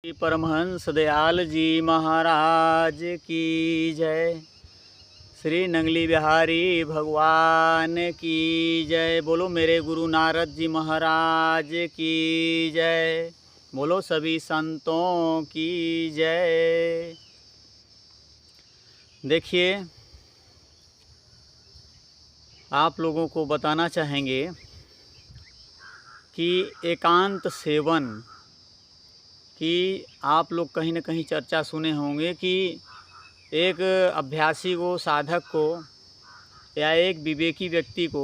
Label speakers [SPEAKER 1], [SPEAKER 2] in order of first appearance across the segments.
[SPEAKER 1] श्री परमहंस दयाल जी महाराज की जय। श्री नंगली बिहारी भगवान की जय। बोलो मेरे गुरु नारद जी महाराज की जय। बोलो सभी संतों की जय। देखिए, आप लोगों को बताना चाहेंगे कि एकांत सेवन कि आप लोग कहीं न कहीं चर्चा सुने होंगे कि एक अभ्यासी को, साधक को या एक विवेकी व्यक्ति को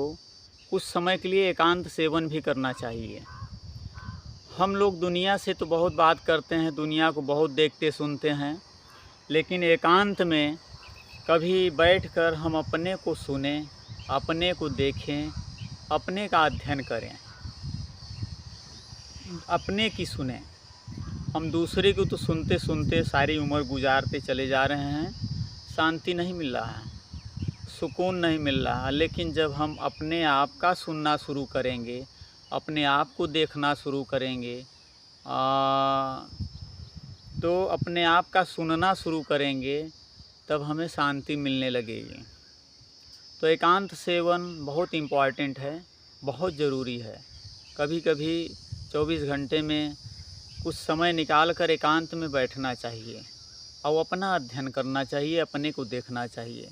[SPEAKER 1] कुछ समय के लिए एकांत सेवन भी करना चाहिए। हम लोग दुनिया से तो बहुत बात करते हैं, दुनिया को बहुत देखते सुनते हैं, लेकिन एकांत में कभी बैठकर हम अपने को सुने, अपने को देखें, अपने का अध्ययन करें, अपने की सुने। हम दूसरे को तो सुनते सुनते सारी उम्र गुजारते चले जा रहे हैं, शांति नहीं मिल रहा है, सुकून नहीं मिल रहा है। लेकिन जब हम अपने आप का सुनना शुरू करेंगे, अपने आप को देखना शुरू करेंगे, तो अपने आप का सुनना शुरू करेंगे, तब हमें शांति मिलने लगेगी। तो एकांत सेवन बहुत इम्पॉर्टेंट है, बहुत ज़रूरी है। कभी कभी 24 घंटे में कुछ समय निकाल कर एकांत में बैठना चाहिए और अपना अध्ययन करना चाहिए, अपने को देखना चाहिए,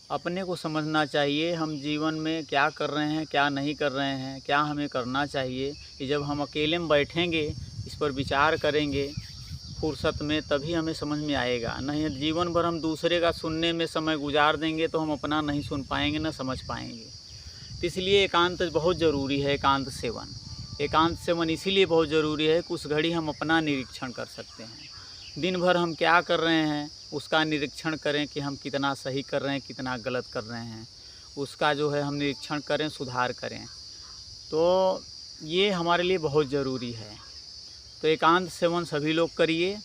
[SPEAKER 1] अपने को समझना चाहिए हम जीवन में क्या कर रहे हैं, क्या नहीं कर रहे हैं, क्या हमें करना चाहिए। कि जब हम अकेले में बैठेंगे, इस पर विचार करेंगे फुर्सत में, तभी हमें समझ में आएगा। नहीं जीवन भर हम दूसरे का सुनने में समय गुजार देंगे तो हम अपना नहीं सुन पाएंगे, न समझ पाएंगे। तो इसलिए एकांत बहुत ज़रूरी है। एकांत सेवन इसीलिए बहुत ज़रूरी है कि उस घड़ी हम अपना निरीक्षण कर सकते हैं। दिन भर हम क्या कर रहे हैं उसका निरीक्षण करें कि हम कितना सही कर रहे हैं, कितना गलत कर रहे हैं, उसका जो है हम निरीक्षण करें, सुधार करें। तो ये हमारे लिए बहुत ज़रूरी है। तो एकांत सेवन सभी लोग करिए।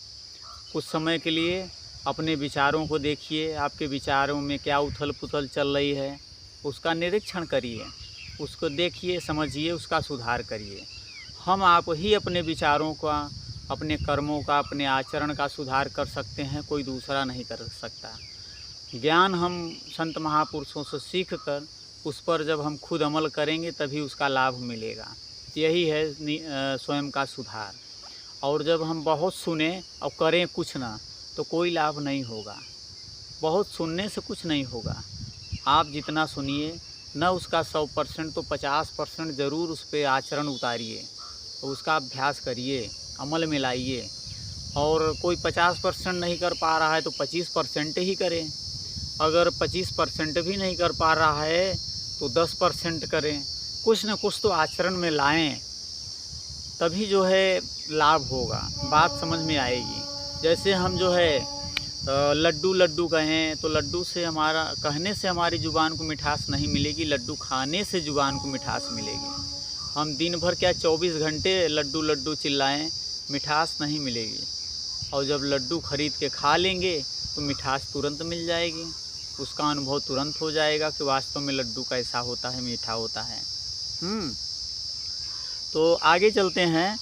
[SPEAKER 1] कुछ समय के लिए अपने विचारों को देखिए, आपके विचारों में क्या उथल पुथल चल रही है, उसका निरीक्षण करिए, उसको देखिए, समझिए, उसका सुधार करिए। हम आप ही अपने विचारों का, अपने कर्मों का, अपने आचरण का सुधार कर सकते हैं, कोई दूसरा नहीं कर सकता। ज्ञान हम संत महापुरुषों से सीख कर उस पर जब हम खुद अमल करेंगे तभी उसका लाभ मिलेगा। यही है स्वयं का सुधार। और जब हम बहुत सुने और करें कुछ ना, तो कोई लाभ नहीं होगा। बहुत सुनने से कुछ नहीं होगा। आप जितना सुनिए न उसका 100% तो 50% ज़रूर उस पर आचरण उतारिए, तो उसका अभ्यास करिए, अमल में लाइए। और कोई 50% नहीं कर पा रहा है तो 25% ही करें। अगर 25% भी नहीं कर पा रहा है तो 10% करें। कुछ न कुछ तो आचरण में लाएं, तभी जो है लाभ होगा, बात समझ में आएगी। जैसे हम जो है लड्डू लड्डू कहें तो लड्डू से हमारा कहने से हमारी ज़ुबान को मिठास नहीं मिलेगी, लड्डू खाने से ज़ुबान को मिठास मिलेगी। हम दिन भर क्या 24 घंटे लड्डू लड्डू चिल्लाएं, मिठास नहीं मिलेगी। और जब लड्डू ख़रीद के खा लेंगे तो मिठास तुरंत मिल जाएगी, उसका अनुभव तुरंत हो जाएगा कि वास्तव में लड्डू कैसा होता है, मीठा होता है। तो आगे चलते हैं।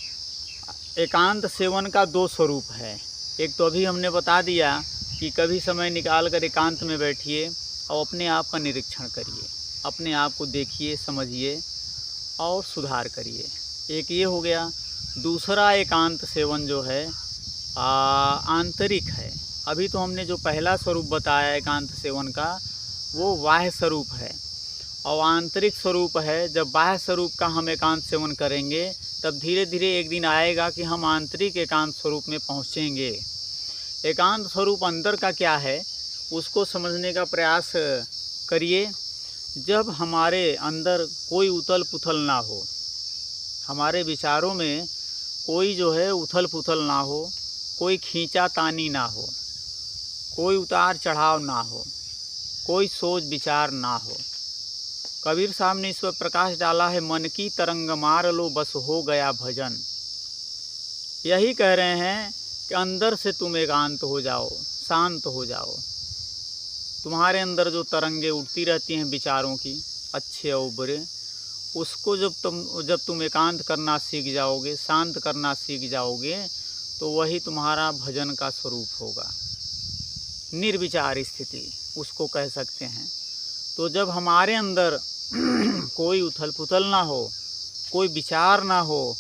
[SPEAKER 1] एकांत सेवन का 2 स्वरूप है। एक तो अभी हमने बता दिया कि कभी समय निकाल कर एकांत में बैठिए और अपने आप का निरीक्षण करिए, अपने आप को देखिए, समझिए और सुधार करिए। एक ये हो गया। दूसरा एकांत सेवन जो है आंतरिक है। अभी तो हमने जो पहला स्वरूप बताया एकांत सेवन का, वो बाह्य स्वरूप है। और आंतरिक स्वरूप है। जब बाह्य स्वरूप का हम एकांत सेवन करेंगे तब धीरे धीरे एक दिन आएगा कि हम आंतरिक एकांत स्वरूप में पहुँचेंगे। एकांत स्वरूप अंदर का क्या है उसको समझने का प्रयास करिए। जब हमारे अंदर कोई उथल पुथल ना हो, हमारे विचारों में कोई जो है उथल पुथल ना हो, कोई खींचा तानी ना हो, कोई उतार चढ़ाव ना हो, कोई सोच विचार ना हो। कबीर साहब ने इस पर प्रकाश डाला है, मन की तरंग मार लो बस हो गया भजन। यही कह रहे हैं कि अंदर से तुम एकांत हो जाओ, शांत हो जाओ। तुम्हारे अंदर जो तरंगे उठती रहती हैं विचारों की, अच्छे और बुरे, उसको जब तुम एकांत करना सीख जाओगे, शांत करना सीख जाओगे, तो वही तुम्हारा भजन का स्वरूप होगा। निर्विचार स्थिति उसको कह सकते हैं। तो जब हमारे अंदर कोई उथल पुथल ना हो, कोई विचार ना हो,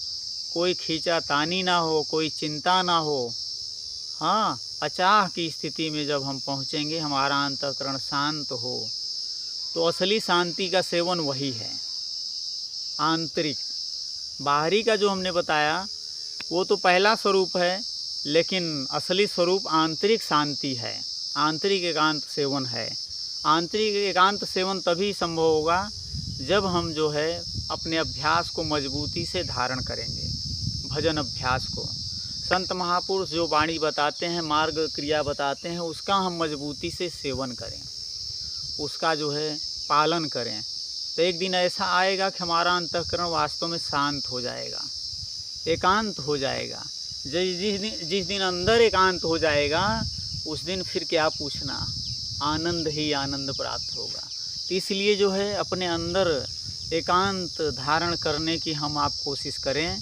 [SPEAKER 1] कोई खींचातानी ना हो, कोई चिंता ना हो, हाँ, अचाह की स्थिति में जब हम पहुँचेंगे, हमारा अंतःकरण शांत हो, तो असली शांति का सेवन वही है, आंतरिक। बाहरी का जो हमने बताया वो तो पहला स्वरूप है, लेकिन असली स्वरूप आंतरिक शांति है, आंतरिक एकांत सेवन है। आंतरिक एकांत सेवन तभी संभव होगा जब हम जो है अपने अभ्यास को मजबूती से धारण करेंगे, भजन अभ्यास को। संत महापुरुष जो वाणी बताते हैं, मार्ग क्रिया बताते हैं, उसका हम मजबूती से सेवन करें, उसका जो है पालन करें। तो एक दिन ऐसा आएगा कि हमारा अंतःकरण वास्तव में शांत हो जाएगा, एकांत हो जाएगा। जिस दिन अंदर एकांत हो जाएगा, उस दिन फिर क्या पूछना, आनंद ही आनंद प्राप्त होगा। तो इसलिए जो है अपने अंदर एकांत धारण करने की हम आप कोशिश करें,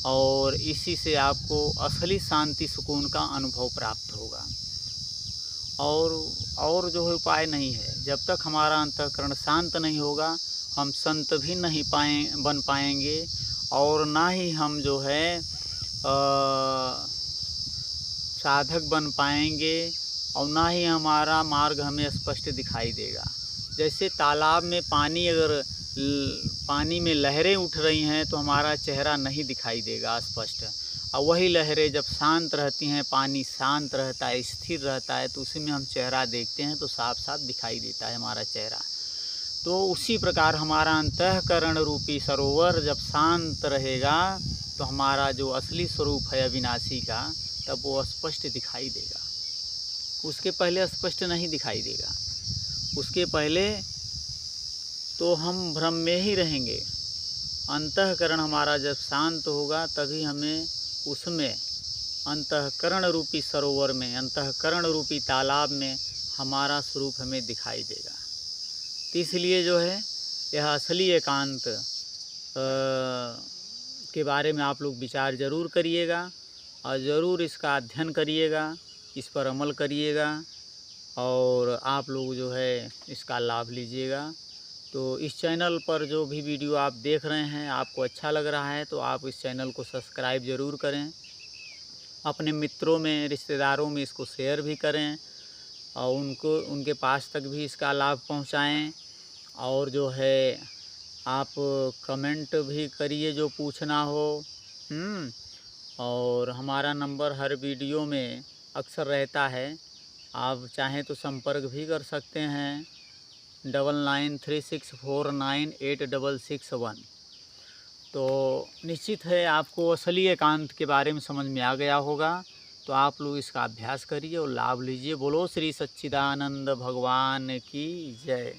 [SPEAKER 1] और इसी से आपको असली शांति सुकून का अनुभव प्राप्त होगा। और जो है उपाय नहीं है। जब तक हमारा अंतःकरण शांत नहीं होगा, हम संत भी नहीं बन पाएंगे, और ना ही हम जो है साधक बन पाएंगे, और ना ही हमारा मार्ग हमें स्पष्ट दिखाई देगा। जैसे तालाब में पानी, अगर पानी में लहरें उठ रही हैं तो हमारा चेहरा नहीं दिखाई देगा स्पष्ट, और वही लहरें जब शांत रहती हैं, पानी शांत रहता है, स्थिर रहता है, तो उसी में हम चेहरा देखते हैं तो साफ साफ दिखाई देता है हमारा चेहरा। तो उसी प्रकार हमारा अंतःकरण रूपी सरोवर जब शांत रहेगा, तो हमारा जो असली स्वरूप है अविनाशी का, तब वो स्पष्ट दिखाई देगा। उसके पहले स्पष्ट नहीं दिखाई देगा। उसके पहले तो हम भ्रम में ही रहेंगे। अंतःकरण हमारा जब शांत होगा, तभी हमें उसमें अंतःकरण रूपी सरोवर में, अंतःकरण रूपी तालाब में हमारा स्वरूप हमें दिखाई देगा। तो इसलिए जो है यह असली एकांत के बारे में आप लोग विचार ज़रूर करिएगा, और ज़रूर इसका अध्ययन करिएगा, इस पर अमल करिएगा, और आप लोग जो है इसका लाभ लीजिएगा। तो इस चैनल पर जो भी वीडियो आप देख रहे हैं, आपको अच्छा लग रहा है तो आप इस चैनल को सब्सक्राइब ज़रूर करें, अपने मित्रों में, रिश्तेदारों में इसको शेयर भी करें, और उनके पास तक भी इसका लाभ पहुंचाएं। और जो है आप कमेंट भी करिए जो पूछना हो। और हमारा नंबर हर वीडियो में अक्सर रहता है, आप चाहें तो संपर्क भी कर सकते हैं, 9936498661। तो निश्चित है आपको असली एकांत के बारे में समझ में आ गया होगा। तो आप लोग इसका अभ्यास करिए और लाभ लीजिए। बोलो श्री सच्चिदानंद भगवान की जय।